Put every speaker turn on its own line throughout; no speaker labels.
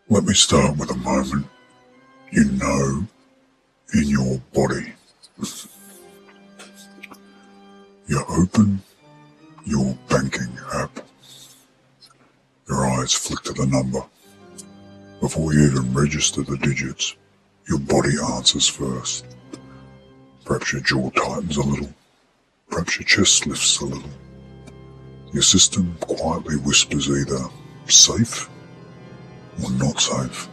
Let me start with a moment you know in your body. You open your banking app. Your eyes flick to the number. Before you even register the digits, your body answers first. Perhaps your jaw tightens a little. Perhaps your chest lifts a little. Your system quietly whispers either safe or not safe.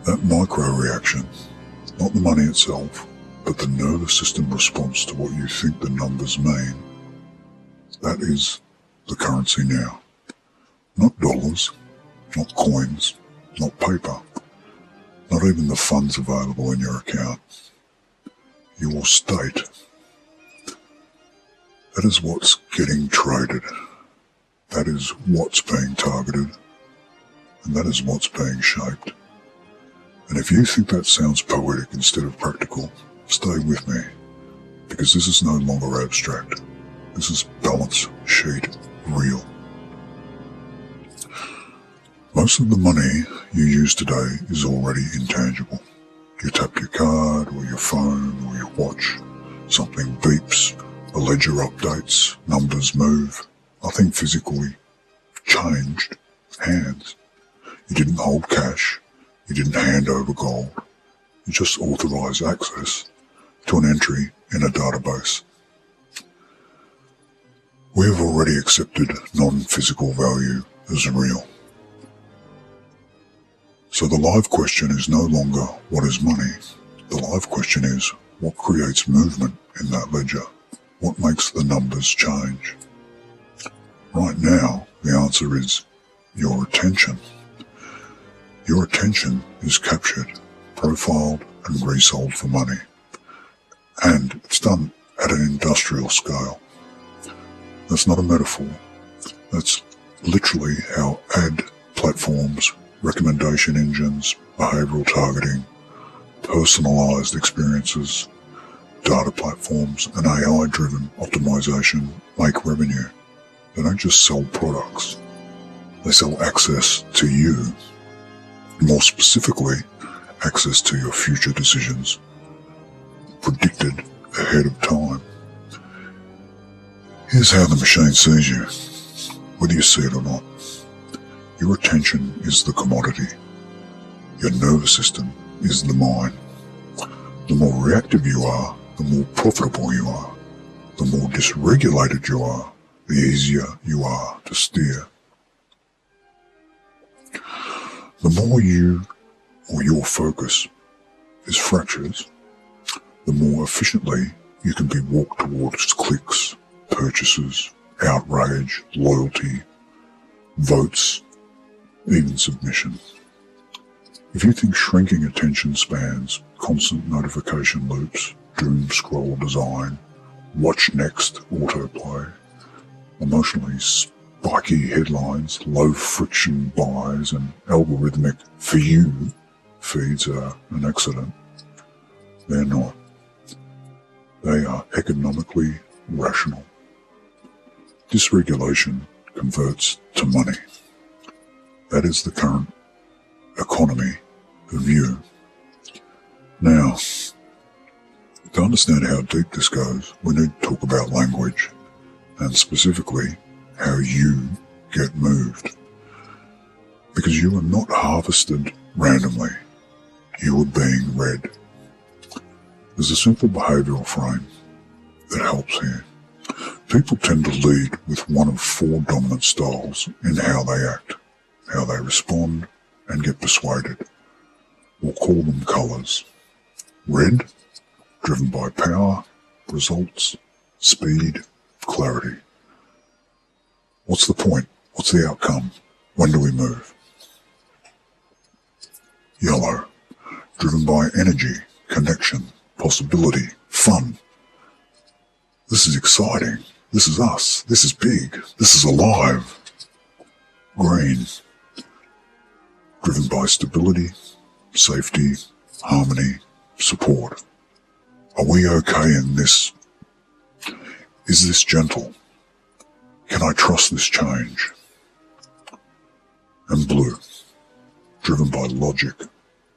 That micro-reaction, not the money itself, but the nervous system response to what you think the numbers mean, that is the currency now. Not dollars, not coins, not paper, not even the funds available in your account. Your state. That is what's getting traded. That is what's being targeted. And that is what's being shaped. And if you think that sounds poetic instead of practical, stay with me, because this is no longer abstract. This is balance sheet real. Most of the money you use today is already intangible. You tap your card or your phone or your watch, something beeps, a ledger updates, numbers move, nothing physically changed hands. You didn't hold cash, you didn't hand over gold, you just authorised access to an entry in a database. We have already accepted non-physical value as real. So the live question is no longer what is money. The live question is what creates movement in that ledger? What makes the numbers change? Right now, the answer is your attention. Your attention is captured, profiled and resold for money. And it's done at an industrial scale. That's not a metaphor. That's literally how ad platforms, recommendation engines, behavioural targeting, personalised experiences, data platforms and AI-driven optimization make revenue. They don't just sell products. They sell access to you. More specifically, access to your future decisions, predicted ahead of time. Here's how the machine sees you, whether you see it or not. Your attention is the commodity. Your nervous system is the mine. The more reactive you are, the more profitable you are. The more dysregulated you are, the easier you are to steer. The more you or your focus is fractures, the more efficiently you can be walked towards clicks, purchases, outrage, loyalty, votes, even submission. If you think shrinking attention spans, constant notification loops, doom scroll design, watch next autoplay, emotionally spiky headlines, low friction buys and algorithmic for you feeds are an accident, they're not. They are economically rational. Dysregulation converts to money. That is the current economy of you. Now, to understand how deep this goes, we need to talk about language, and specifically how you get moved. Because you are not harvested randomly. You are being read. There's a simple behavioural frame that helps here. People tend to lead with one of four dominant styles in how they act, how they respond and get persuaded. We'll call them colours. Red, driven by power, results, speed, clarity. What's the point? What's the outcome? When do we move? Yellow, driven by energy, connection, possibility, fun. This is exciting. This is us. This is big. This is alive. Green, driven by stability, safety, harmony, support. Are we okay in this? Is this gentle? Can I trust this change? And blue, driven by logic,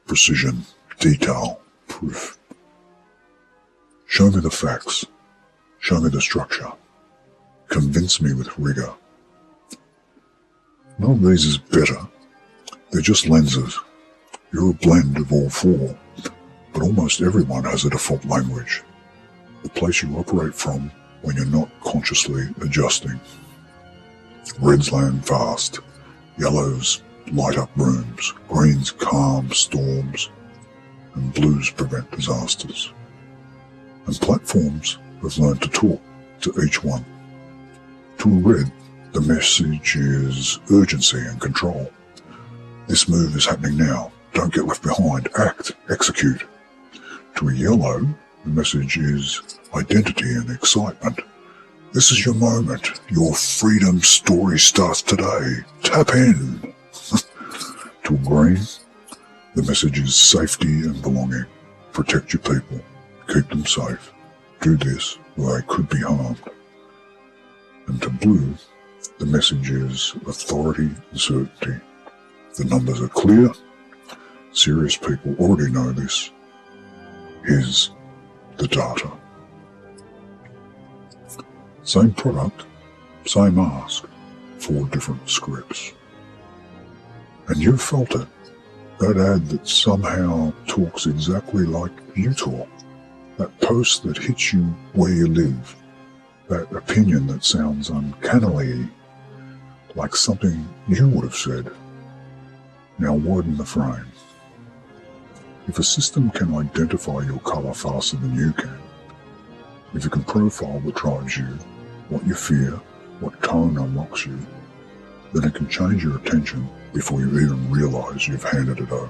precision, detail, proof. Show me the facts. Show me the structure. Convince me with rigor. None of these is better. They're just lenses. You're a blend of all four, but almost everyone has a default language, the place you operate from when you're not consciously adjusting. Reds land fast, yellows light up rooms, greens calm storms, and blues prevent disasters. And platforms have learned to talk to each one. To a red, the message is urgency and control. This move is happening now. Don't get left behind. Act. Execute. To a yellow, the message is identity and excitement. This is your moment. Your freedom story starts today. Tap in. To a green, the message is safety and belonging. Protect your people. Keep them safe. Do this or they could be harmed. And to blue, the message is authority and certainty. The numbers are clear. Serious people already know this. Here's the data. Same product, same ask, 4 different scripts. And you've felt it. That ad that somehow talks exactly like you talk. That post that hits you where you live. That opinion that sounds uncannily like something you would have said. Now widen the frame. If a system can identify your colour faster than you can, if it can profile what drives you, what you fear, what tone unlocks you, then it can change your attention before you even realise you've handed it over.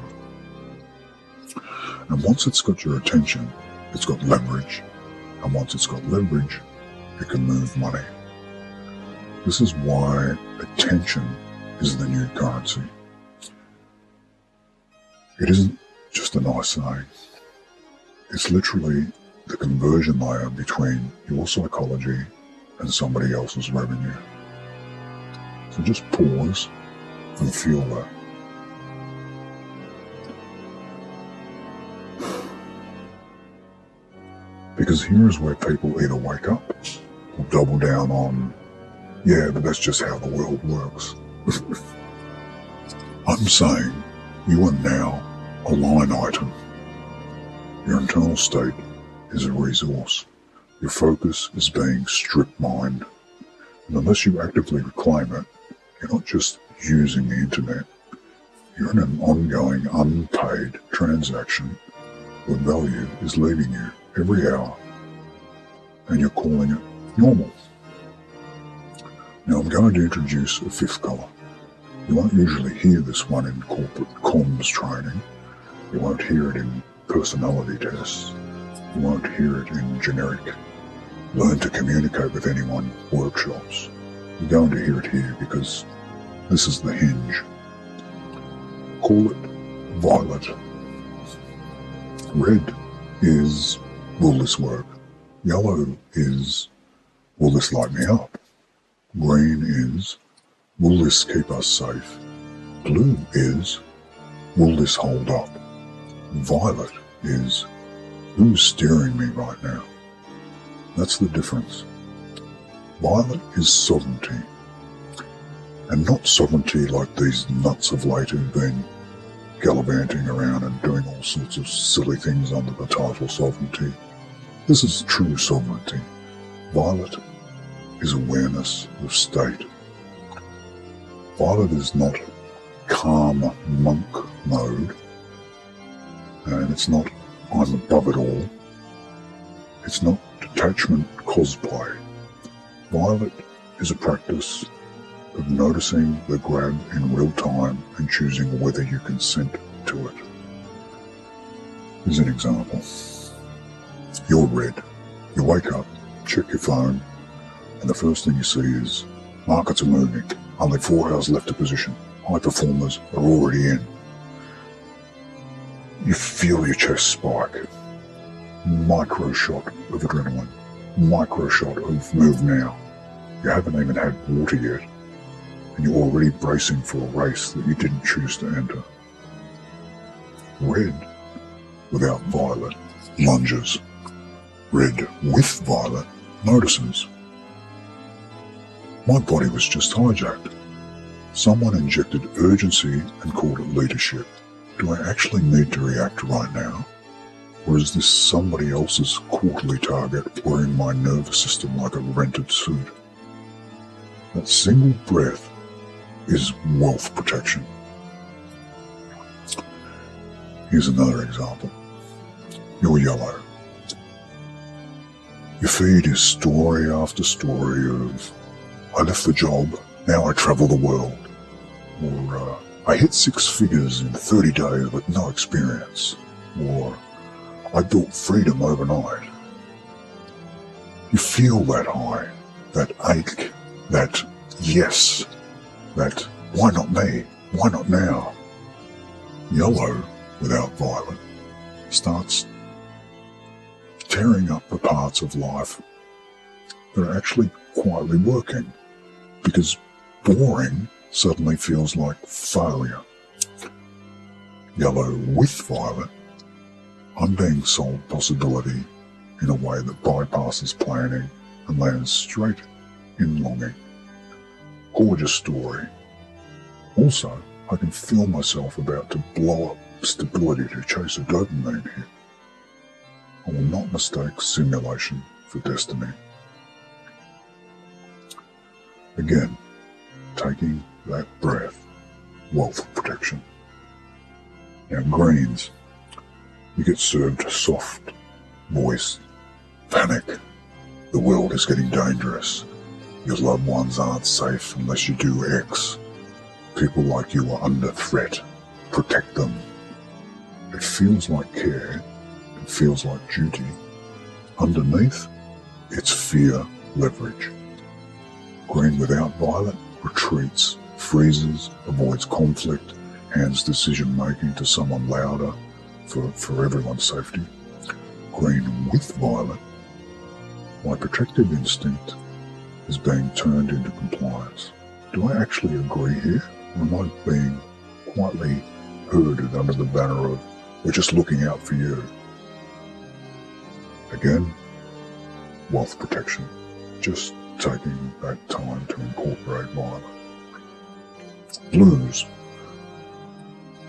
And once it's got your attention, it's got leverage. And once it's got leverage, it can move money. This is why attention is the new currency. It isn't just a nice saying. It's literally the conversion layer between your psychology and somebody else's revenue. So just pause and feel that. Because here is where people either wake up or double down on, yeah, but that's just how the world works. I'm saying you are now a line item. Your internal state is a resource. Your focus is being strip mined. And unless you actively reclaim it, you're not just using the internet. You're in an ongoing unpaid transaction where value is leaving you every hour. And you're calling it normal. Now I'm going to introduce a 5th colour. You won't usually hear this one in corporate comms training. You won't hear it in personality tests. You won't hear it in generic learn to communicate with anyone workshops. You're going to hear it here because this is the hinge. Call it violet. Red is, will this work? Yellow is, will this light me up? Green is, will this keep us safe? Blue is, will this hold up? Violet is, who's steering me right now? That's the difference. Violet is sovereignty. And not sovereignty like these nuts of late who've been gallivanting around and doing all sorts of silly things under the title sovereignty. This is true sovereignty. Violet is awareness of state. Violet is not calm monk mode, and it's not I'm above it all. It's not detachment cosplay. Violet is a practice of noticing the grab in real time and choosing whether you consent to it. Here's an example. You're red. You wake up, check your phone, and the first thing you see is markets are moving. Only 4 hours left to position. High performers are already in. You feel your chest spike. Micro shot of adrenaline. Micro shot of move now. You haven't even had water yet, and you're already bracing for a race that you didn't choose to enter. Red, without violet, lunges. Red with violet notices. My body was just hijacked. Someone injected urgency and called it leadership. Do I actually need to react right now? Or is this somebody else's quarterly target wearing my nervous system like a rented suit? That single breath is wealth protection. Here's another example. You're yellow. Your feed is story after story of, I left the job, now I travel the world. Or, I hit 6 figures in 30 days with no experience. Or, I built freedom overnight. You feel that high, that ache, that yes, that why not me, why not now? Yellow, without violet, starts tearing up the parts of life that are actually quietly working, because boring suddenly feels like failure. Yellow with violet, I'm being sold possibility in a way that bypasses planning and lands straight in longing. Gorgeous story. Also, I can feel myself about to blow up stability to chase a dopamine hit. I will not mistake simulation for destiny. Again, taking that breath, wealth protection. Now greens, you get served soft voice, panic. The world is getting dangerous. Your loved ones aren't safe unless you do X. People like you are under threat. Protect them. It feels like care. It feels like duty. Underneath, it's fear leverage. Green without violet retreats, freezes, avoids conflict, hands decision making to someone louder for everyone's safety. Green with violet, my protective instinct is being turned into compliance. Do I actually agree here, or am I being quietly herded under the banner of, we're just looking out for you? Again, wealth protection, just taking that time to incorporate violet. Blues,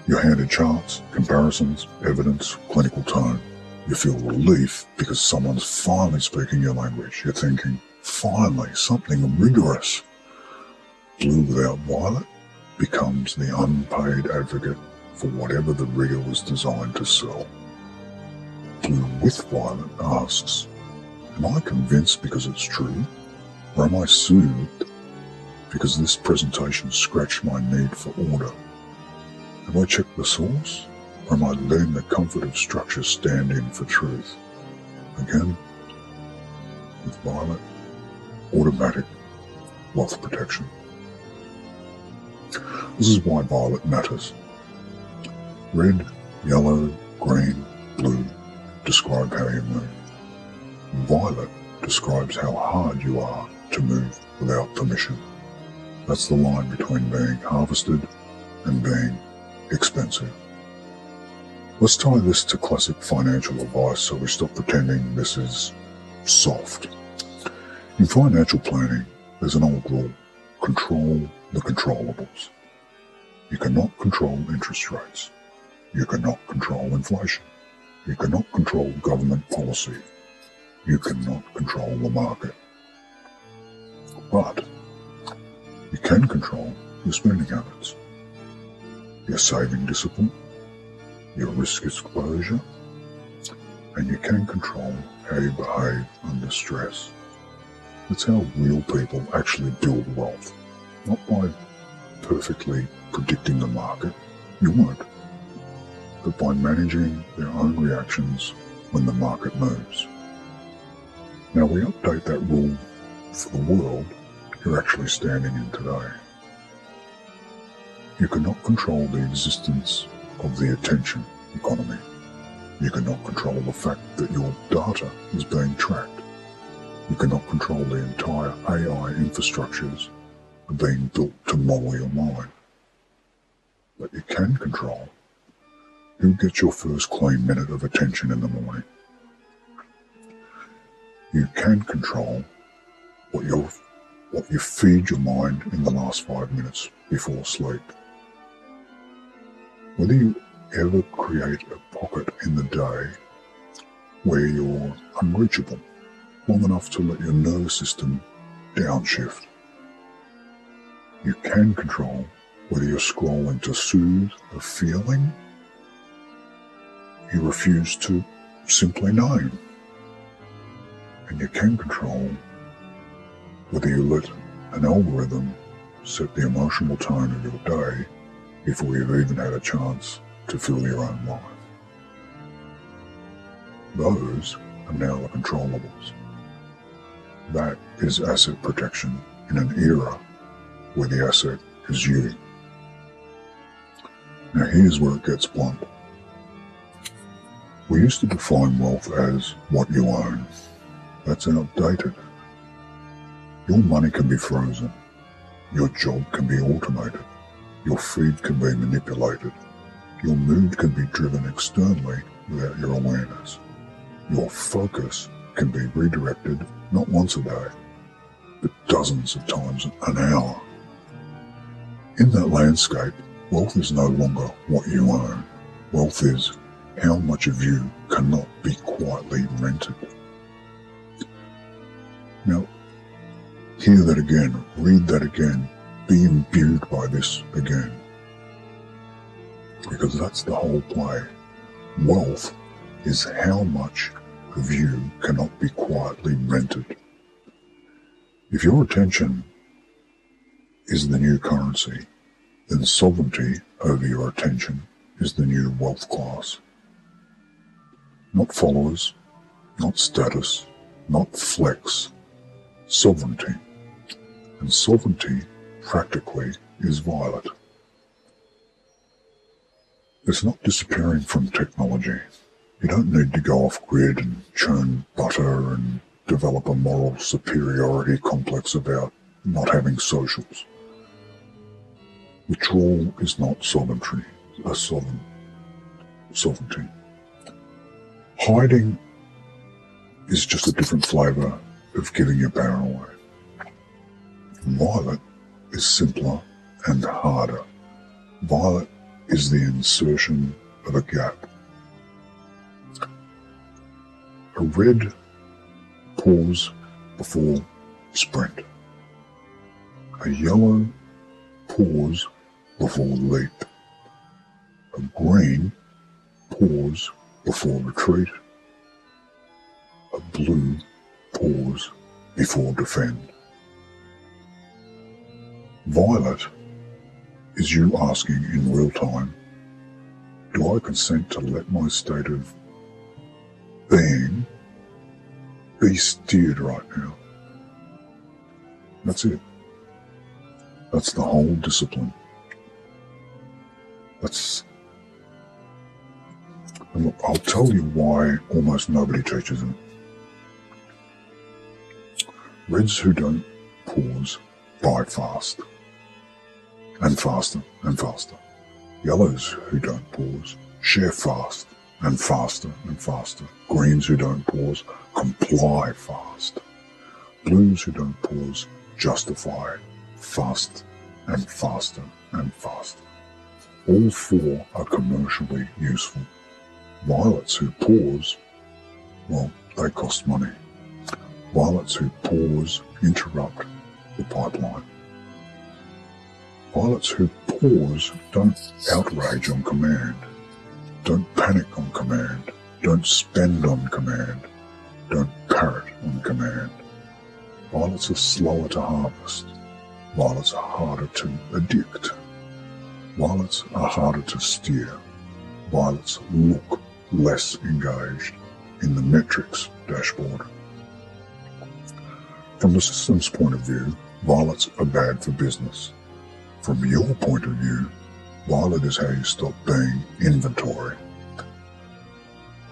you're handed charts, comparisons, evidence, clinical tone. You feel relief because someone's finally speaking your language. You're thinking, finally, something rigorous. Blue without violet becomes the unpaid advocate for whatever the rigor was designed to sell. Blue with violet asks, am I convinced because it's true? Or am I soothed because this presentation scratched my need for order? Have I checked the source? Or am I letting the comfort of structure stand in for truth? Again, with violet, automatic wealth protection. This is why violet matters. Red, yellow, green, blue describe how you move. Violet describes how hard you are to move without permission. That's the line between being harvested and being expensive. Let's tie this to classic financial advice so we stop pretending this is soft. In financial planning, there's an old rule: control the controllables. You cannot control interest rates. You cannot control inflation. You cannot control government policy. You cannot control the market. But you can control your spending habits, your saving discipline, your risk exposure, and you can control how you behave under stress. That's how real people actually build wealth, not by perfectly predicting the market, you won't, but by managing their own reactions when the market moves. Now we update that rule for the world you're actually standing in today. You cannot control the existence of the attention economy. You cannot control the fact that your data is being tracked. You cannot control the entire AI infrastructures are being built to model your mind. But you can control Who gets your first clean minute of attention in the morning? You can control what you feed your mind in the last 5 minutes before sleep. Whether you ever create a pocket in the day where you're unreachable, long enough to let your nervous system downshift. You can control whether you're scrolling to soothe a feeling you refuse to simply name. And you can control whether you let an algorithm set the emotional tone of your day before you've even had a chance to fill your own life. Those are now the controllables. That is asset protection in an era where the asset is you. Now here's where it gets blunt. We used to define wealth as what you own. That's outdated. Your money can be frozen. Your job can be automated. Your feed can be manipulated. Your mood can be driven externally without your awareness. Your focus can be redirected not once a day, but dozens of times an hour. In that landscape, wealth is no longer what you own. Wealth is how much of you cannot be quietly rented. Now, hear that again, read that again, be imbued by this again. Because that's the whole play. Wealth is how much of you cannot be quietly rented. If your attention is the new currency, then sovereignty over your attention is the new wealth class. Not followers, not status, not flex, sovereignty. And sovereignty, practically, is violet. It's not disappearing from technology. You don't need to go off grid and churn butter and develop a moral superiority complex about not having socials. Withdrawal is not sovereignty. Hiding is just a different flavour of giving your power away. Violet is simpler and harder. Violet is the insertion of a gap. A red pause before sprint. A yellow pause before leap. A green pause before retreat. A blue pause before defend. Violet is you asking in real time, do I consent to let my state of being be steered right now? That's it. That's the whole discipline. And look, I'll tell you why almost nobody teaches it. Reds who don't pause buy fast. And faster and faster. Yellows who don't pause share fast and faster and faster. Greens who don't pause comply fast. Blues who don't pause justify fast and faster and faster. All four are commercially useful. Violets who pause, well, they cost money. Violets who pause interrupt the pipeline. Violets who pause don't outrage on command, don't panic on command, don't spend on command, don't parrot on command. Violets are slower to harvest. Violets are harder to addict. Violets are harder to steer. Violets look less engaged in the metrics dashboard. From the system's point of view, violets are bad for business. From your point of view, violet is how you stop being inventory.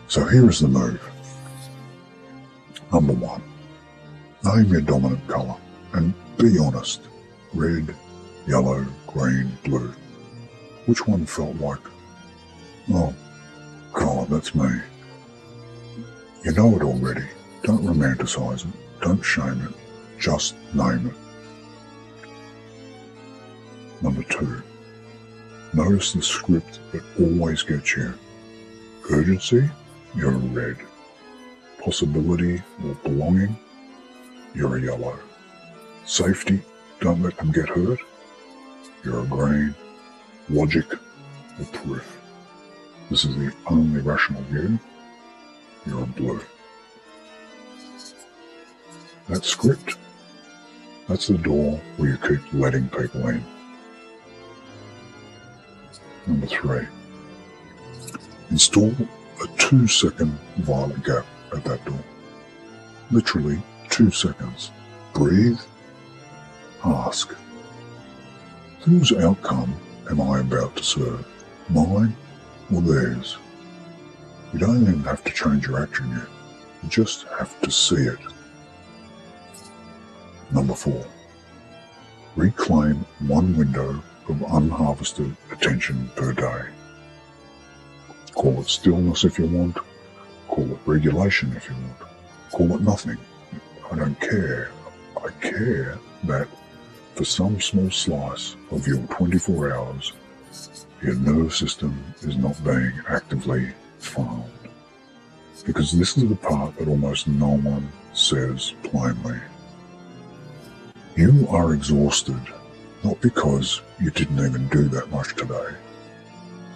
So here is the move. Number 1, name your dominant colour and be honest. Red, yellow, green, blue. Which one felt like, oh, that's me. You know it already. Don't romanticize it. Don't shame it. Just name it. Number 2. Notice the script that always gets you. Urgency, you're a red. Possibility or belonging, you're a yellow. Safety, don't let them get hurt, you're a green. Logic or proof, this is the only rational view, you're a blue. That script, that's the door where you keep letting people in. Number 3. Install a 2-second violet gap at that door. Literally 2 seconds. Breathe. Ask. Whose outcome am I about to serve? Mine or theirs? You don't even have to change your action yet. You just have to see it. Number 4. Reclaim 1 window of unharvested attention per day. Call it stillness if you want. Call it regulation if you want. Call it nothing. I don't care. I care that for some small slice of your 24 hours, your nervous system is not being actively farmed. Because this is the part that almost no one says plainly. You are exhausted, not because you didn't even do that much today,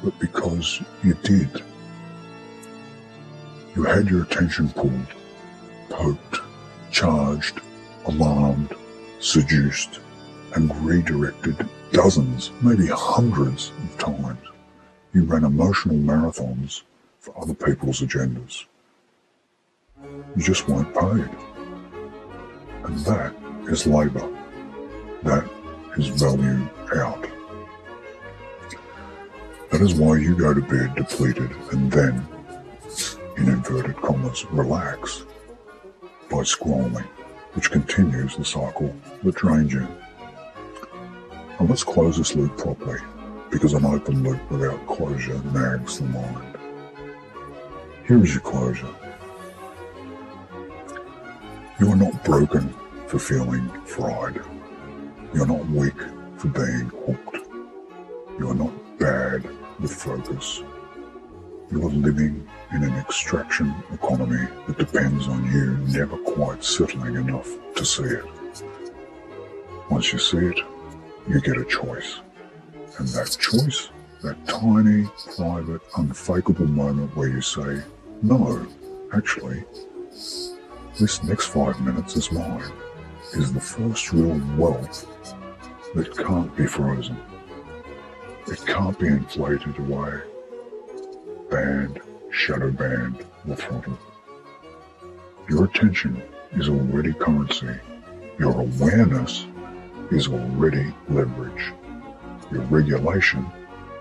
but because you did. You had your attention pulled, poked, charged, alarmed, seduced, and redirected dozens, maybe hundreds of times. You ran emotional marathons for other people's agendas. You just weren't paid. And that is labour. That is value out. That is why you go to bed depleted and then, in inverted commas, relax by scrolling, which continues the cycle that drains you. And let's close this loop properly, because an open loop without closure nags the mind. Here is your closure. You are not broken for feeling fried. You are not weak for being hooked. You are not bad with focus. You are living in an extraction economy that depends on you never quite settling enough to see it. Once you see it, you get a choice. And that choice, that tiny, private, unfakeable moment where you say, no, actually, this next 5 minutes is mine, is the first real wealth that can't be frozen. It can't be inflated away, banned, shadow banned, or throttled. Your attention is already currency. Your awareness is already leverage. Your regulation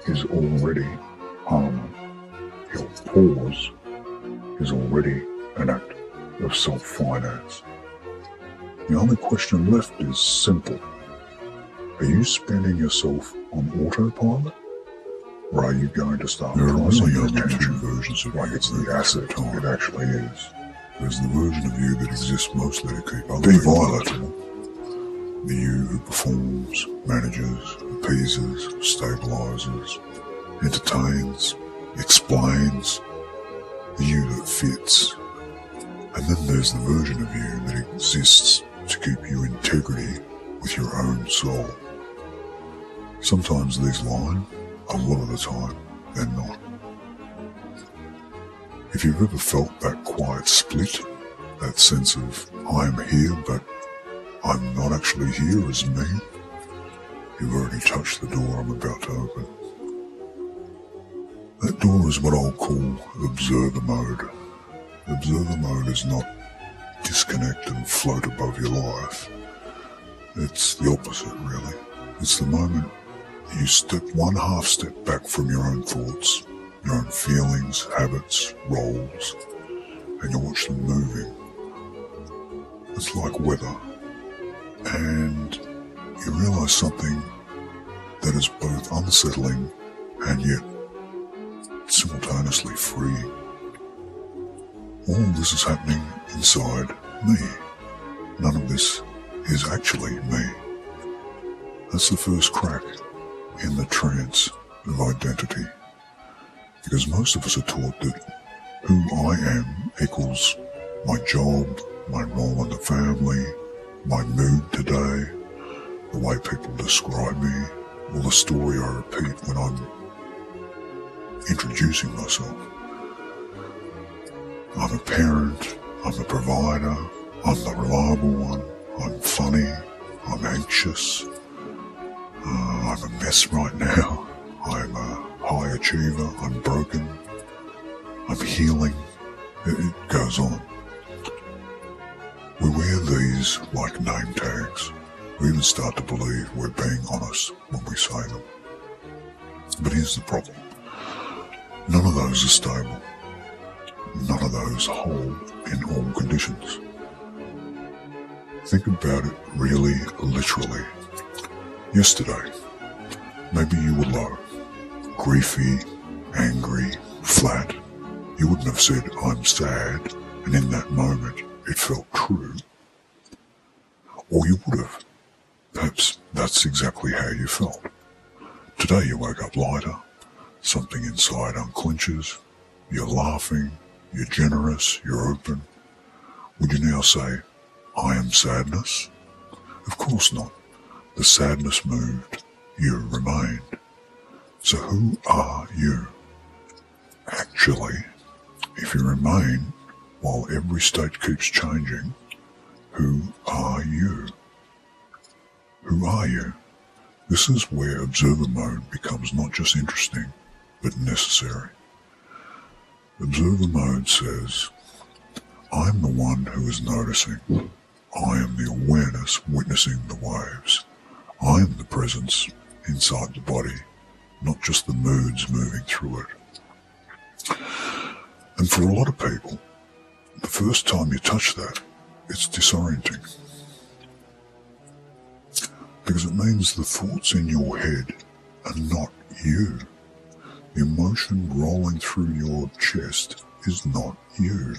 is already armor. Your pause is already an act of self-finance. The only question left is simple. Are you spending yourself on autopilot? Or are you going to start pricing your attention versions of like it's the asset it actually is? There's the version of you that exists mostly to keep others volatile. The you who performs, manages, appeases, stabilizes, entertains, explains. The you that fits. And then there's the version of you that exists to keep you in integrity with your own soul. Sometimes these line, a lot of the time they're not. If you've ever felt that quiet split, that sense of I am here but I'm not actually here as me, you've already touched the door I'm about to open. That door is what I'll call observer mode. Observer mode is not disconnect and float above your life. It's the opposite, really. It's the moment you step one half step back from your own thoughts, your own feelings, habits, roles, and you watch them moving. It's like weather. And you realize something that is both unsettling and yet simultaneously freeing. All this is happening inside me. None of this is actually me. That's the first crack in the trance of identity. Because most of us are taught that who I am equals my job, my role in the family, my mood today, the way people describe me, or the story I repeat when I'm introducing myself. I'm a parent, I'm a provider, I'm the reliable one, I'm funny, I'm anxious, I'm a mess right now, I'm a high achiever, I'm broken, I'm healing, it goes on. We wear these like name tags. We even start to believe we're being honest when we say them. But here's the problem. None of those are stable. None of those hold in all conditions. Think about it really literally. Yesterday, maybe you were low, griefy, angry, flat. You wouldn't have said, I'm sad, and in that moment it felt true. Or you would have. Perhaps that's exactly how you felt. Today you woke up lighter, something inside unclenches, you're laughing, you're generous, you're open. Would you now say, I am sadness? Of course not. The sadness moved, you remained. So who are you? Actually, if you remain while every state keeps changing, who are you? Who are you? This is where observer mode becomes not just interesting, but necessary. Observer mode says, I am the one who is noticing. I am the awareness witnessing the waves. I am the presence inside the body, not just the moods moving through it. And for a lot of people, the first time you touch that, it's disorienting. Because it means the thoughts in your head are not you. The emotion rolling through your chest is not you.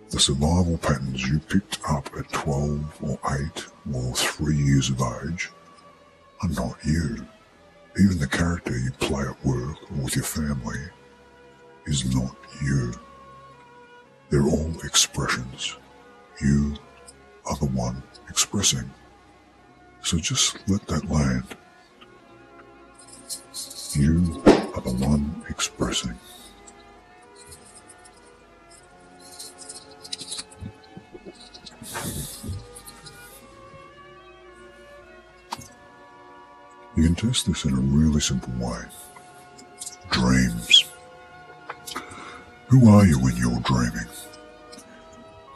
The survival patterns you picked up at 12 or 8 or 3 years of age are not you. Even the character you play at work or with your family is not you. They're all expressions. You are the one expressing. So just let that land. You are the one expressing. You can test this in a really simple way. Dreams. Who are you when you're dreaming?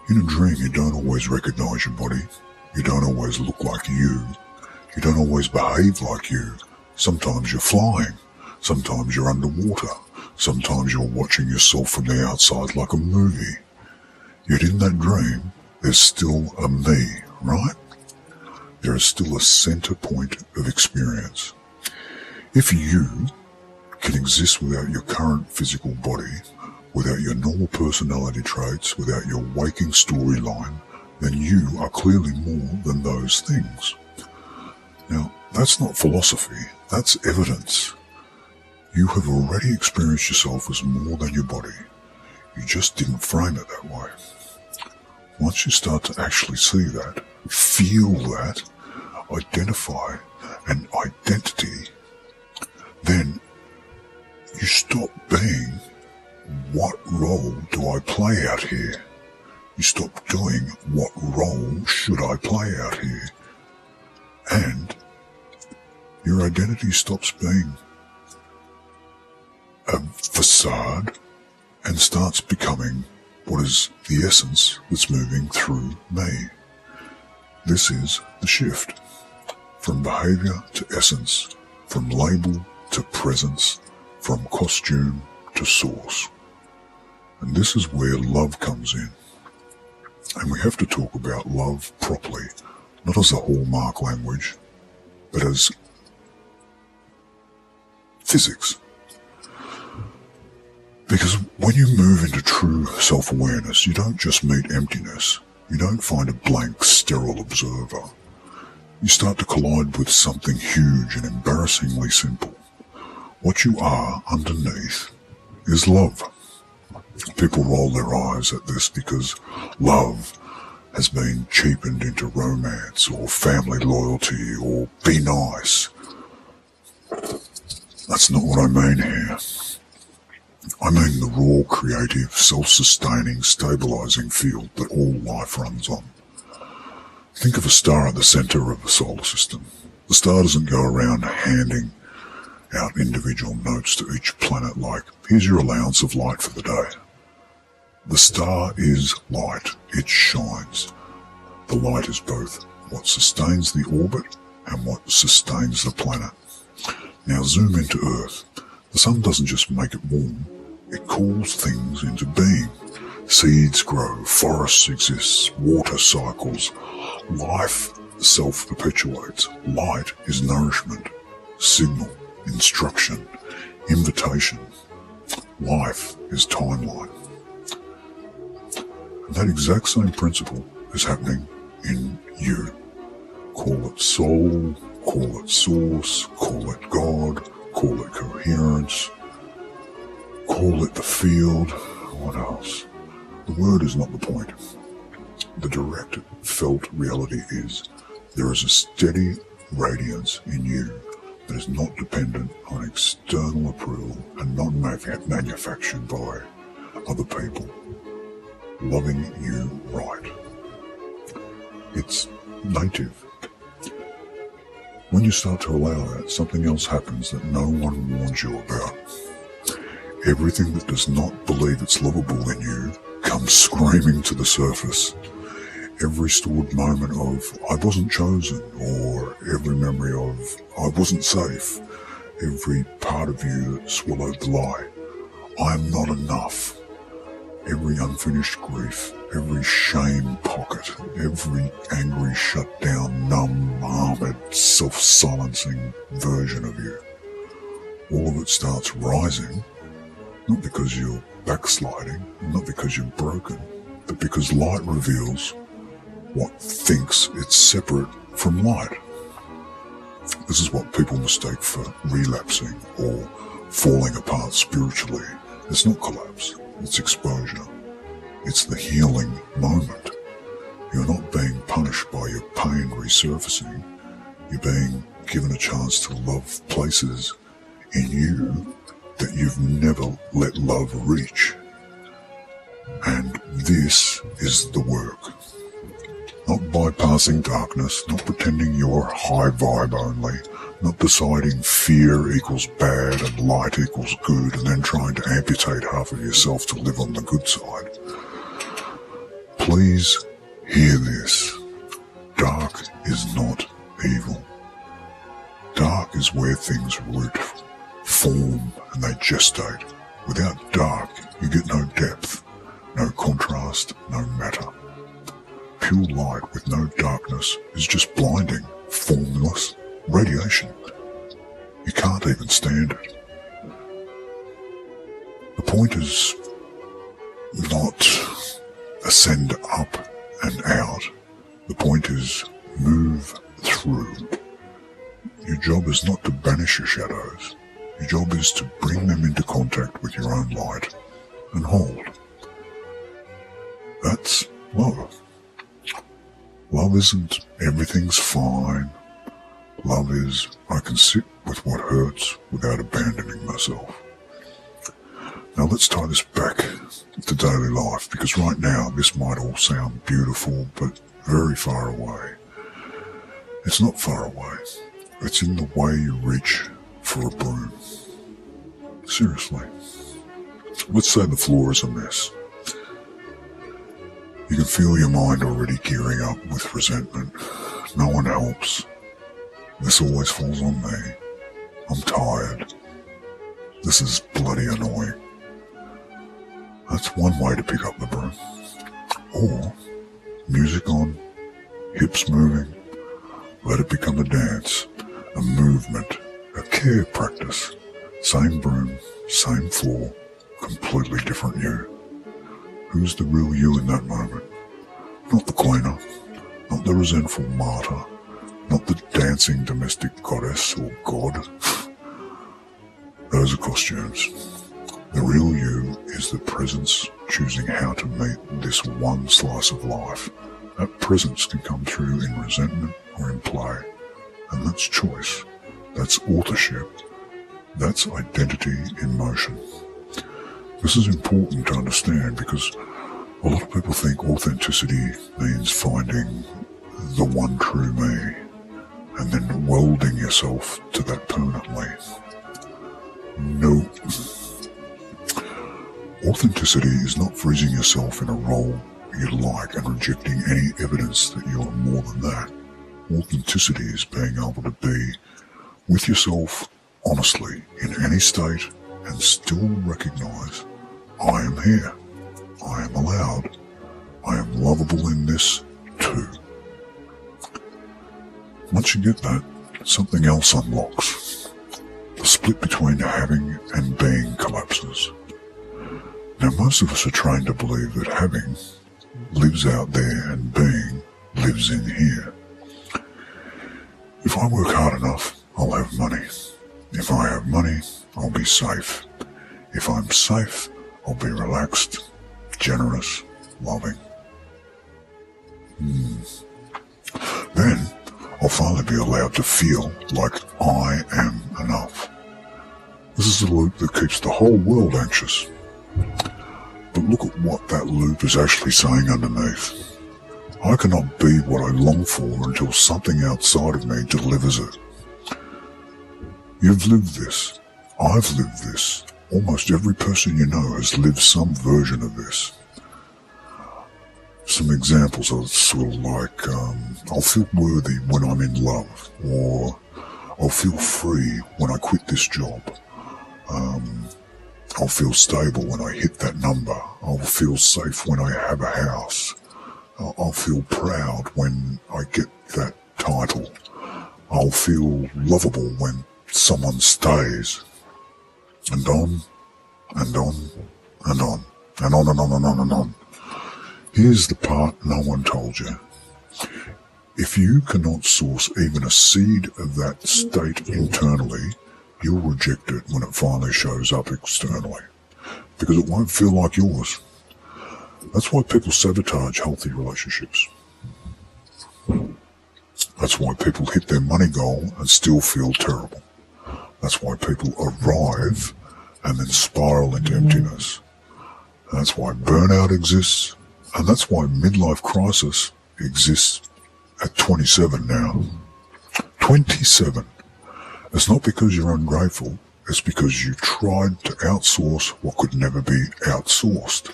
In a dream, you don't always recognize your body. You don't always look like you. You don't always behave like you. Sometimes you're flying. Sometimes you're underwater. Sometimes you're watching yourself from the outside like a movie. Yet in that dream, there's still a me, right? There is still a center point of experience. If you can exist without your current physical body, without your normal personality traits, without your waking storyline, then you are clearly more than those things. Now, that's not philosophy, that's evidence. You have already experienced yourself as more than your body. You just didn't frame it that way. Once you start to actually see that, feel that, identify an identity, then you stop being, what role do I play out here? You stop doing, what role should I play out here? And your identity stops being a facade and starts becoming what is the essence that's moving through me. This is the shift from behavior to essence, from label to presence, from costume to source. And this is where love comes in. And we have to talk about love properly, not as a hallmark language, but as physics. Because When you move into true self-awareness, you don't just meet emptiness. You don't find a blank, sterile observer. You start to collide with something huge and embarrassingly simple. What you are underneath is love. People roll their eyes at this because love has been cheapened into romance or family loyalty or be nice. That's not what I mean here. I mean the raw, creative, self-sustaining, stabilizing field that all life runs on. Think of a star at the center of the solar system. The star doesn't go around handing out individual notes to each planet like, here's your allowance of light for the day. The star is light. It shines. The light is both what sustains the orbit and what sustains the planet. Now zoom into Earth. The sun doesn't just make it warm. It calls things into being. Seeds grow, forests exist, water cycles. Life self-perpetuates. Light is nourishment, signal, instruction, invitation. Life is timeline. And that exact same principle is happening in you. Call it soul, call it source, call it God, call it coherence, call it the field. What else? The word is not the point. The direct felt reality is there is a steady radiance in you that is not dependent on external approval and not manufactured by other people loving you right. It's native. When you start to allow that, something else happens that no one warns you about. Everything that does not believe it's lovable in you comes screaming to the surface. Every stored moment of, I wasn't chosen, or every memory of, I wasn't safe. Every part of you that swallowed the lie, I am not enough. Every unfinished grief, every shame pocket, every angry, shut down, numb, armored, self-silencing version of you. All of it starts rising, not because you're backsliding, not because you're broken, but because light reveals what thinks it's separate from light. This is what people mistake for relapsing or falling apart spiritually. It's not collapse, it's exposure. It's the healing moment. You're not being punished by your pain resurfacing. You're being given a chance to love places in you that you've never let love reach. And this is the work. Not bypassing darkness, not pretending you're high vibe only, not deciding fear equals bad and light equals good and then trying to amputate half of yourself to live on the good side. Please hear this. Dark is not evil. Dark is where things root, form, and they gestate. Without dark, you get no depth, no contrast, no matter. Pure light with no darkness is just blinding, formless radiation. You can't even stand it. The point is not ascend up and out. The point is move through. Your job is not to banish your shadows. Your job is to bring them into contact with your own light and hold. That's love. Love isn't everything's fine. Love is I can sit with what hurts without abandoning myself. Now let's tie this back to daily life, because right now this might all sound beautiful but very far away. It's not far away. It's in the way you reach for a broom. Seriously. Let's say the floor is a mess. You can feel your mind already gearing up with resentment. No one helps. This always falls on me. I'm tired. This is bloody annoying. That's one way to pick up the broom. Or, music on, hips moving, let it become a dance, a movement, a care practice. Same broom, same floor, completely different you. Who's the real you in that moment? Not the cleaner, not the resentful martyr, not the dancing domestic goddess or god. Those are costumes. The real you is the presence choosing how to meet this one slice of life. That presence can come through in resentment or in play. And that's choice. That's authorship. That's identity in motion. This is important to understand because a lot of people think authenticity means finding the one true me and then welding yourself to that permanently. No. Authenticity is not freezing yourself in a role you like and rejecting any evidence that you are more than that. Authenticity is being able to be with yourself honestly in any state and still recognize, I am here, I am allowed, I am lovable in this too. Once you get that, something else unlocks. The split between having and being collapses. Now most of us are trained to believe that having lives out there and being lives in here. If I work hard enough, I'll have money. If I have money, I'll be safe. If I'm safe, I'll be relaxed, generous, loving. Then I'll finally be allowed to feel like I am enough. This is the loop that keeps the whole world anxious. But look at what that loop is actually saying underneath. I cannot be what I long for until something outside of me delivers it. You've lived this. I've lived this. Almost every person you know has lived some version of this. Some examples are sort of like, I'll feel worthy when I'm in love, or I'll feel free when I quit this job. I'll feel stable when I hit that number. I'll feel safe when I have a house. I'll feel proud when I get that title. I'll feel lovable when someone stays. And on, and on, and on, and on and on and on and on. Here's the part no one told you. If you cannot source even a seed of that state internally, you'll reject it when it finally shows up externally, because it won't feel like yours. That's why people sabotage healthy relationships. That's why people hit their money goal and still feel terrible. That's why people arrive and then spiral into emptiness. That's why burnout exists, and that's why midlife crisis exists at 27 now. 27. It's not because you're ungrateful, it's because you tried to outsource what could never be outsourced.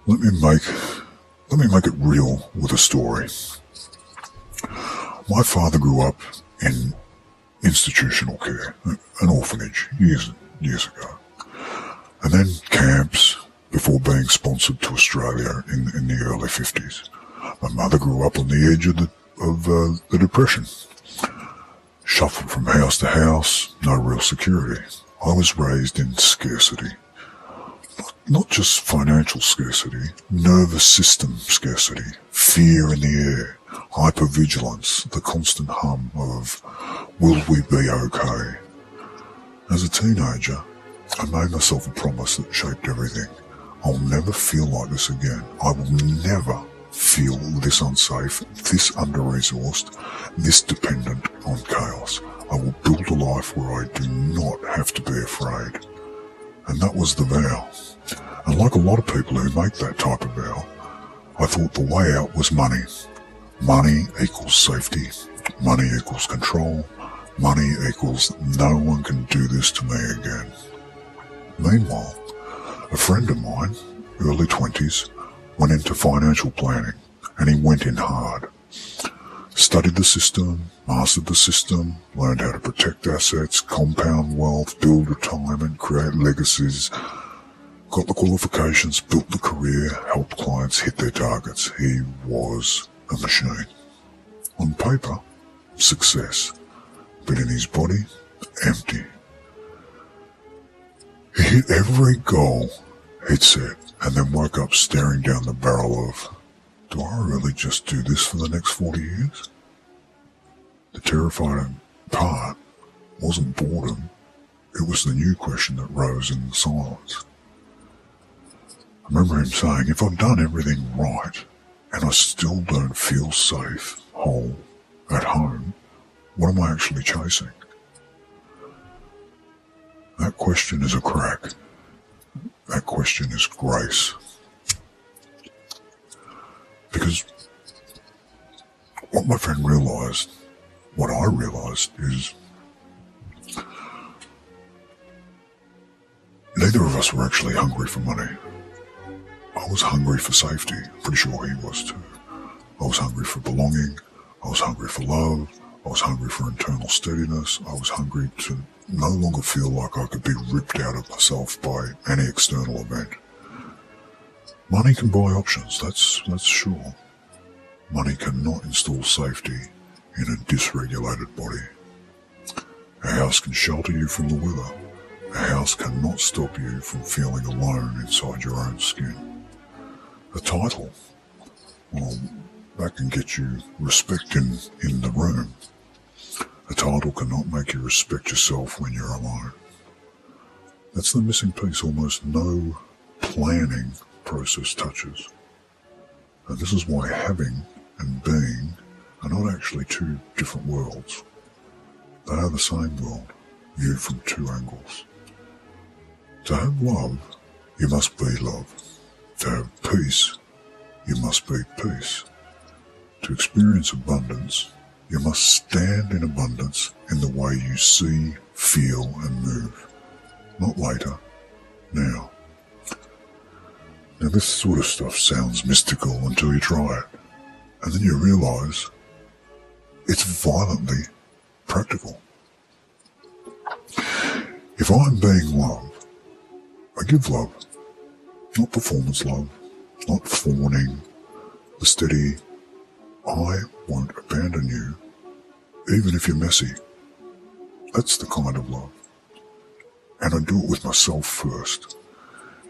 Let me make it real with a story. My father grew up in institutional care, an orphanage, years ago. And then camps before being sponsored to Australia in the early 50s. My mother grew up on the edge of the Depression. Shuffled from house to house, no real security. I was raised in scarcity. Not just financial scarcity, nervous system scarcity, fear in the air, hypervigilance, the constant hum of, will we be okay? As a teenager, I made myself a promise that shaped everything. I'll never feel like this again. I will never feel this unsafe, this under-resourced, this dependent on chaos. I will build a life where I do not have to be afraid. And that was the vow. And like a lot of people who make that type of vow, I thought the way out was money. Money equals safety. Money equals control. Money equals no one can do this to me again. Meanwhile, a friend of mine, early 20s, went into financial planning, and he went in hard. Studied the system, mastered the system, learned how to protect assets, compound wealth, build retirement, create legacies, got the qualifications, built the career, helped clients hit their targets. He was a machine. On paper, success, but in his body, empty. He hit every goal he'd set and then woke up staring down the barrel of, do I really just do this for the next 40 years? The terrifying part wasn't boredom, it was the new question that rose in the silence. I remember him saying, if I've done everything right and I still don't feel safe, whole, at home, what am I actually chasing? That question is a crack. That question is grace. Because what my friend realised, what I realised is neither of us were actually hungry for money. I was hungry for safety. Pretty sure he was too. I was hungry for belonging. I was hungry for love. I was hungry for internal steadiness. I was hungry to no longer feel like I could be ripped out of myself by any external event. Money can buy options, that's sure. Money cannot install safety in a dysregulated body. A house can shelter you from the weather. A house cannot stop you from feeling alone inside your own skin. A title, well, that can get you respect in the room. A title cannot make you respect yourself when you're alone. That's the missing piece almost no planning process touches. And this is why having and being are not actually two different worlds. They are the same world, viewed from two angles. To have love, you must be love. To have peace, you must be peace. To experience abundance, you must stand in abundance in the way you see, feel and move. Not later, now. Now this sort of stuff sounds mystical until you try it. And then you realise it's violently practical. If I'm being love, I give love. Not performance love, not fawning, the steady, I won't abandon you, even if you're messy. That's the kind of love. And I do it with myself first.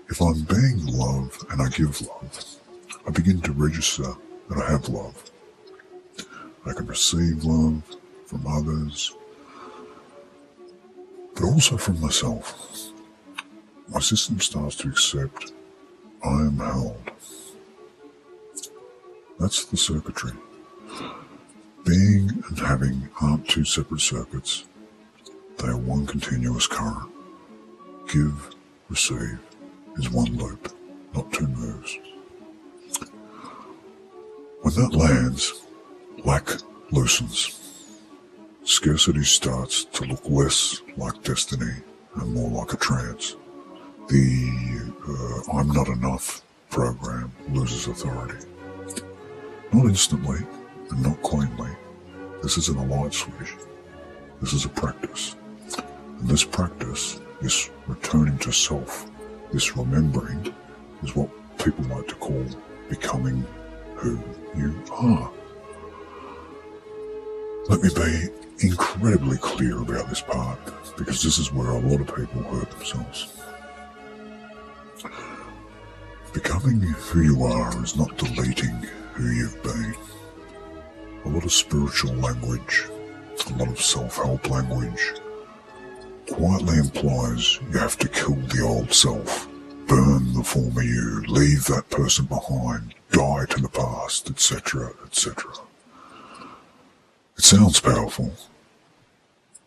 If I'm being love and I give love, I begin to register that I have love. I can receive love from others, but also from myself. My system starts to accept I am held. That's the circuitry. Being and having aren't two separate circuits. They are one continuous current. Give, receive is one loop, not two moves. When that lands, lack loosens. Scarcity starts to look less like destiny and more like a trance. The I'm not enough program loses authority. Not instantly and not cleanly. This isn't a light switch. This is a practice. And this practice, this returning to self, this remembering, is what people like to call becoming who you are. Let me be incredibly clear about this part, because this is where a lot of people hurt themselves. Becoming who you are is not deleting who you've been. A lot of spiritual language, a lot of self-help language, quietly implies you have to kill the old self, burn the former you, leave that person behind, die to the past, etc., etc. It sounds powerful,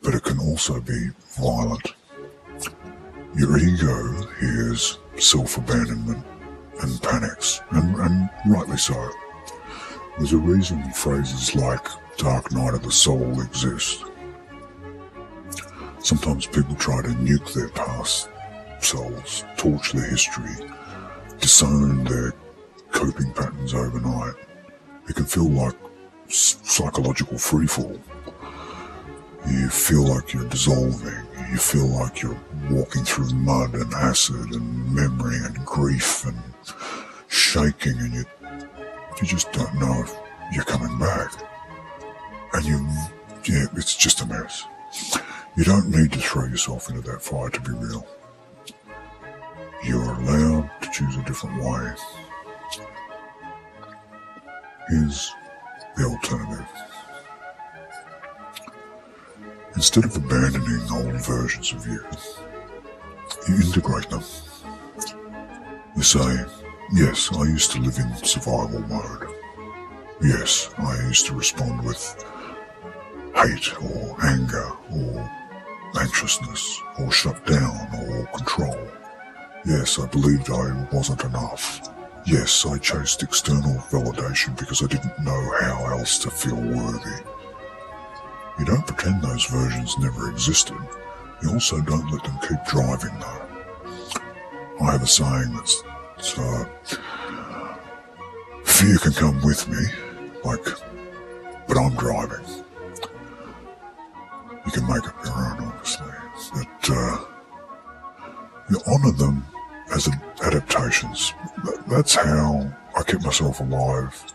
but it can also be violent. Your ego hears self-abandonment and panics, and rightly so. There's a reason phrases like dark night of the soul exist. Sometimes people try to nuke their past selves, torch their history, disown their coping patterns overnight. It can feel like psychological freefall. You feel like you're dissolving. You feel like you're walking through mud and acid and memory and grief and shaking, and you just don't know if you're coming back. And it's just a mess. You don't need to throw yourself into that fire to be real. You're allowed to choose a different way. Here's the alternative. Instead of abandoning old versions of you, you integrate them. You say, yes, I used to live in survival mode. Yes, I used to respond with hate or anger or anxiousness or shut down or control. Yes, I believed I wasn't enough. Yes, I chased external validation because I didn't know how else to feel worthy. You don't pretend those versions never existed. You also don't let them keep driving though. I have a saying that's fear can come with me, but I'm driving. You can make up your own, obviously, but you honour them as adaptations. That's how I kept myself alive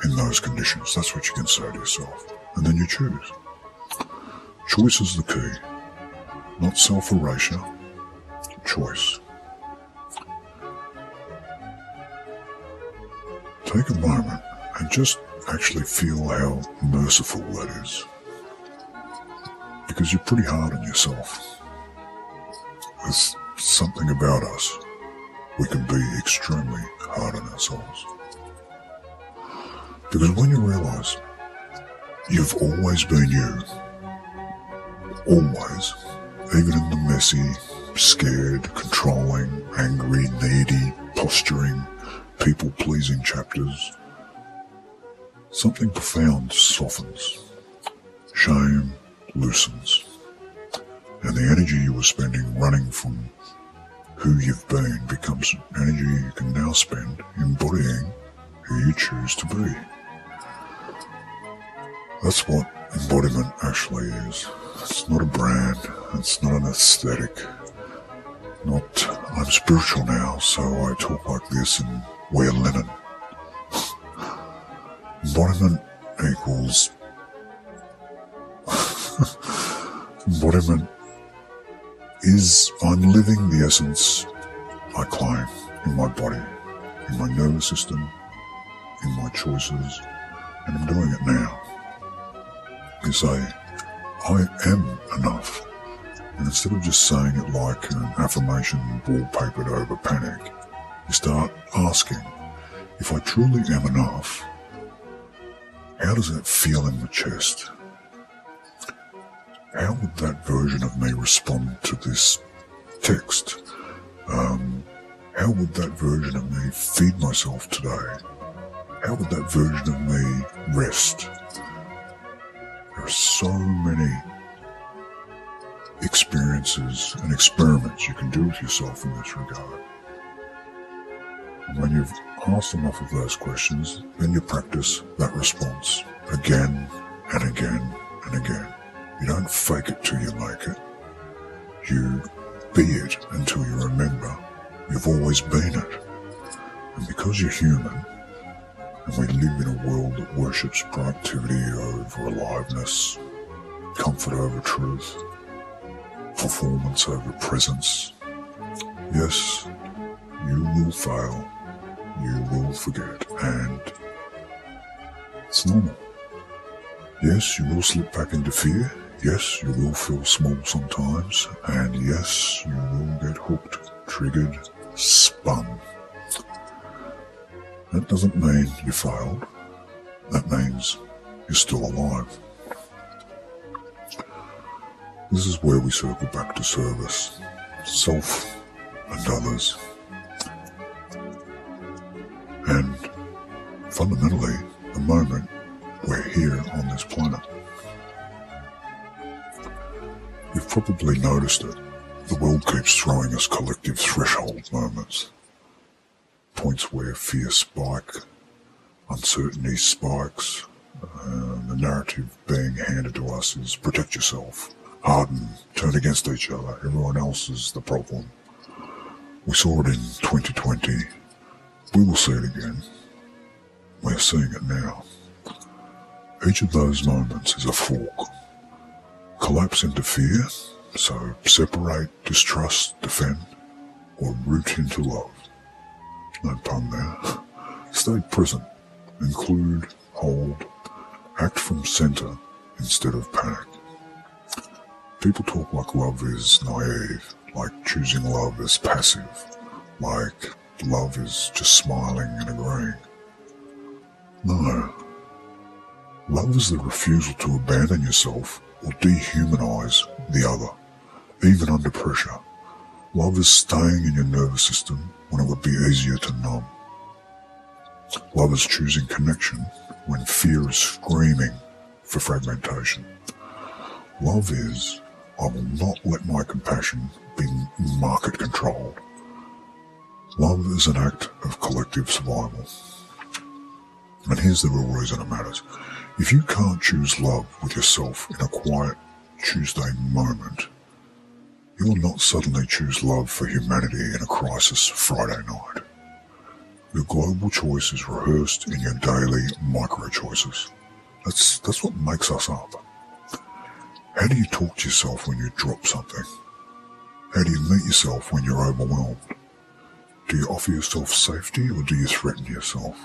in those conditions. That's what you can say to yourself. And then you choose. Choice is the key. Not self-erasure. Choice. Take a moment and just actually feel how merciful that is. Because you're pretty hard on yourself. There's something about us. We can be extremely hard on ourselves. Because when you realise you've always been you, always, even in the messy, scared, controlling, angry, needy, posturing, people-pleasing chapters, something profound softens. Shame loosens. And the energy you were spending running from who you've been becomes energy you can now spend embodying who you choose to be. That's what embodiment actually is. It's not a brand, it's not an aesthetic, not I'm spiritual now, so I talk like this and wear linen. Embodiment equals embodiment is I'm living the essence I claim in my body, in my nervous system, in my choices, and I'm doing it now. You say, I am enough. And instead of just saying it like an affirmation wallpapered over panic, you start asking, if I truly am enough, how does that feel in my chest? How would that version of me respond to this text? How would that version of me feed myself today? How would that version of me rest? There are so many experiences and experiments you can do with yourself in this regard. And when you've asked enough of those questions, then you practice that response again and again and again. You don't fake it till you make it. You be it until you remember you've always been it. And because you're human, and we live in a world that worships productivity over aliveness, comfort over truth, performance over presence, yes, you will fail, you will forget, and it's normal. Yes, you will slip back into fear. Yes, you will feel small sometimes. And yes, you will get hooked, triggered, spun. That doesn't mean you failed. That means you're still alive. This is where we circle back to service, self and others. And fundamentally, the moment we're here on this planet. You've probably noticed it. The world keeps throwing us collective threshold moments. Points where fear spikes, uncertainty spikes. The narrative being handed to us is protect yourself, harden, turn against each other. Everyone else is the problem. We saw it in 2020. We will see it again. We're seeing it now. Each of those moments is a fork. Collapse into fear, so separate, distrust, defend. or root into love. No pun there. Stay present. Include, hold, act from center instead of panic. People talk like love is naive, like choosing love is passive, like love is just smiling and agreeing. No. Love is the refusal to abandon yourself or dehumanize the other, even under pressure. Love is staying in your nervous system when it would be easier to numb. Love is choosing connection when fear is screaming for fragmentation. Love is, I will not let my compassion be market controlled. Love is an act of collective survival. And here's the real reason it matters. If you can't choose love with yourself in a quiet Tuesday moment, you will not suddenly choose love for humanity in a crisis Friday night. Your global choice is rehearsed in your daily micro-choices. That's what makes us up. How do you talk to yourself when you drop something? How do you meet yourself when you're overwhelmed? Do you offer yourself safety or do you threaten yourself?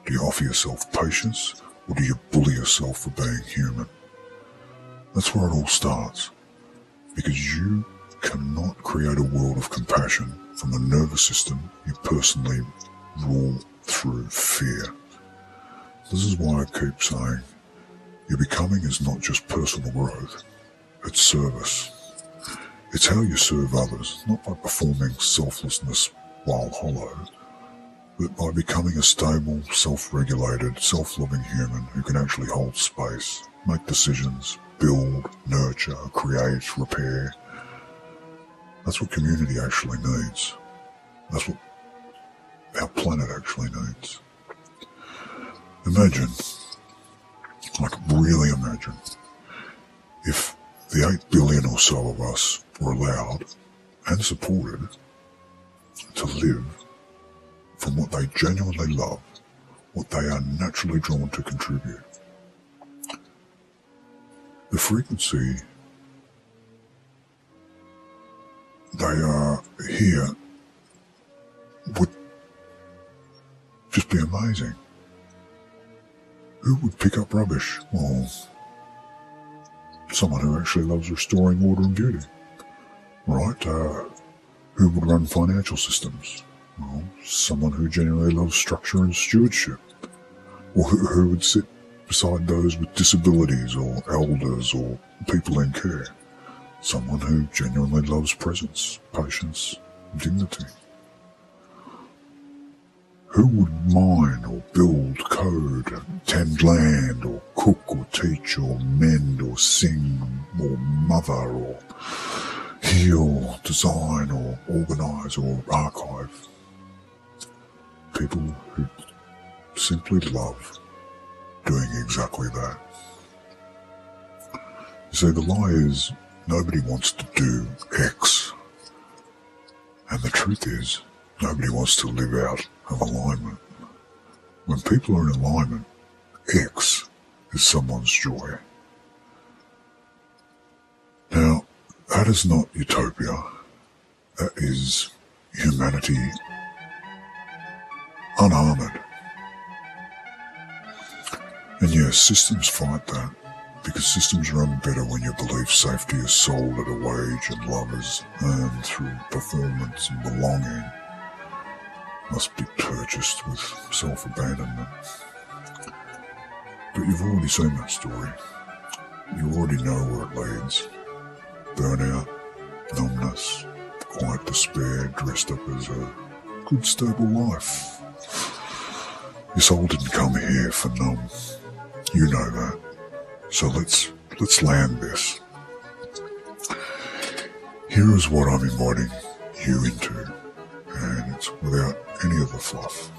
Do you offer yourself patience or do you bully yourself for being human? That's where it all starts. Because you cannot create a world of compassion from the nervous system you personally rule through fear. This is why I keep saying your becoming is not just personal growth, it's service. It's how you serve others, not by performing selflessness while hollow, but by becoming a stable, self-regulated, self-loving human who can actually hold space, make decisions, build, nurture, create, repair. That's what community actually needs. That's what our planet actually needs. Imagine, like really imagine, if the 8 billion or so of us were allowed and supported to live from what they genuinely love, what they are naturally drawn to contribute. The frequency they are here would just be amazing. Who would pick up rubbish? Well, someone who actually loves restoring order and beauty, right? Who would run financial systems? Well, someone who genuinely loves structure and stewardship. Or who would sit beside those with disabilities or elders or people in care? Someone who genuinely loves presence, patience, dignity. Who would mine or build, code, tend land or cook or teach or mend or sing or mother or heal, design or organise or archive? People who simply love doing exactly that. You see, the lie is nobody wants to do X. And the truth is, nobody wants to live out of alignment. When people are in alignment, X is someone's joy. Now, that is not utopia. That is humanity unarmored. And yes, systems fight that, because systems run better when you believe safety is sold at a wage and love is earned through performance and belonging must be purchased with self-abandonment. But you've already seen that story. You already know where it leads. Burnout, numbness, quiet despair dressed up as a good stable life. Your soul didn't come here for numb. You know that. So let's land this. Here is what I'm inviting you into, and it's without any of the fluff.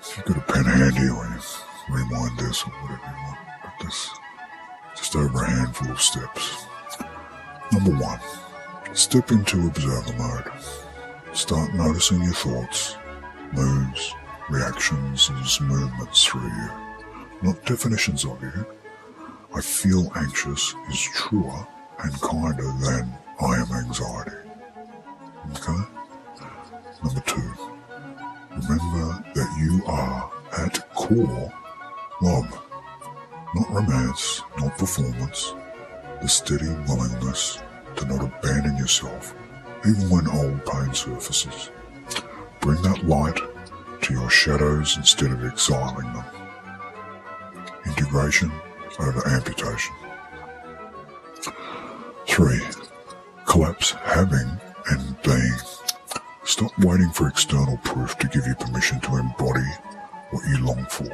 If you've got a pen handy or you rewind this or whatever you want, but this just over a handful of steps. Number 1, step into observer mode. Start noticing your thoughts, moods, reactions as movements through you, not definitions of you. I feel anxious is truer and kinder than I am anxiety. Okay? Number 2, remember that you are at core love, not romance, not performance, the steady willingness to not abandon yourself even when old pain surfaces. Bring that light to your shadows instead of exiling them. Integration over amputation. 3, collapse having and being. Stop waiting for external proof to give you permission to embody what you long for.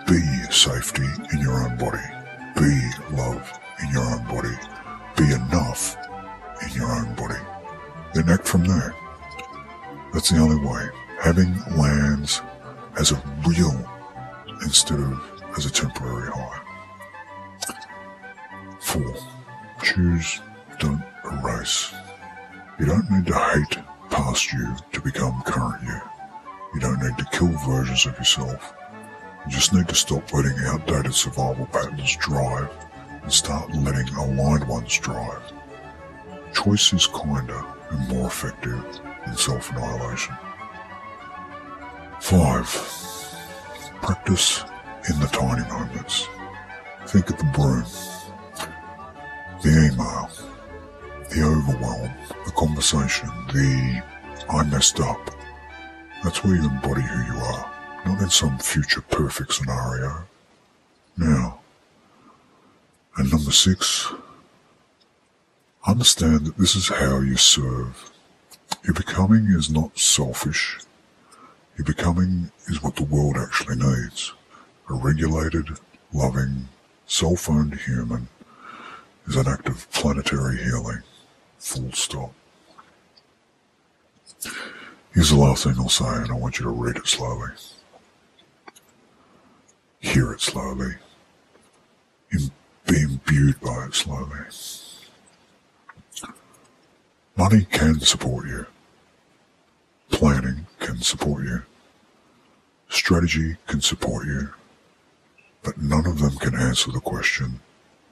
Be safety in your own body. Be love in your own body. Be enough in your own body. Then act from there. That's the only way. Having lands as a real instead of as a temporary high. 4, choose, don't erase. You don't need to hate past you to become current you. You don't need to kill versions of yourself. You just need to stop letting outdated survival patterns drive and start letting aligned ones drive. Choice is kinder and more effective than self-annihilation. 5, practice in the tiny moments. Think of the broom, the email, the overwhelm, the conversation, the I messed up. That's where you embody who you are, not in some future perfect scenario. Now, and number 6, understand that this is how you serve. Your becoming is not selfish. Your becoming is what the world actually needs. A regulated, loving, self-owned human is an act of planetary healing. Full stop. Here's the last thing I'll say, and I want you to read it slowly. Hear it slowly. Be imbued by it slowly. Money can support you. Planning can support you. Strategy can support you. But none of them can answer the question,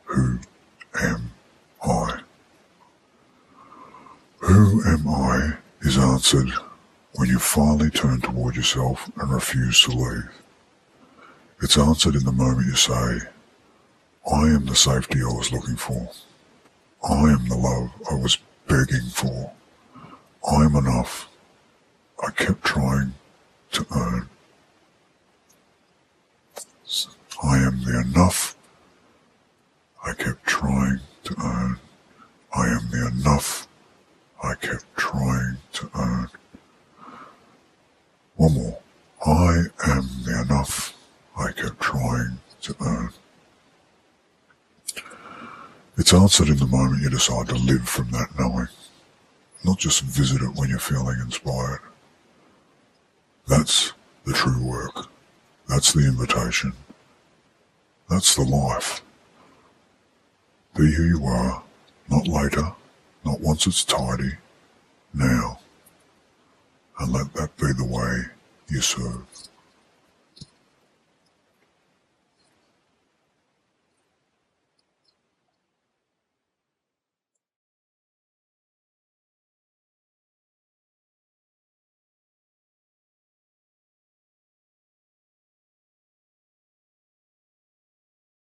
who am I? Who am I is answered when you finally turn toward yourself and refuse to leave. It's answered in the moment you say, I am the safety I was looking for. I am the love I was begging for. I am enough. I kept trying to earn. I am the enough I kept trying to earn. I am the enough I kept trying to earn. One more. I am the enough I kept trying to earn. It's answered in the moment you decide to live from that knowing, not just visit it when you're feeling inspired. That's the true work. That's the invitation. That's the life. Be who you are, not later, not once it's tidy, now. And let that be the way you serve.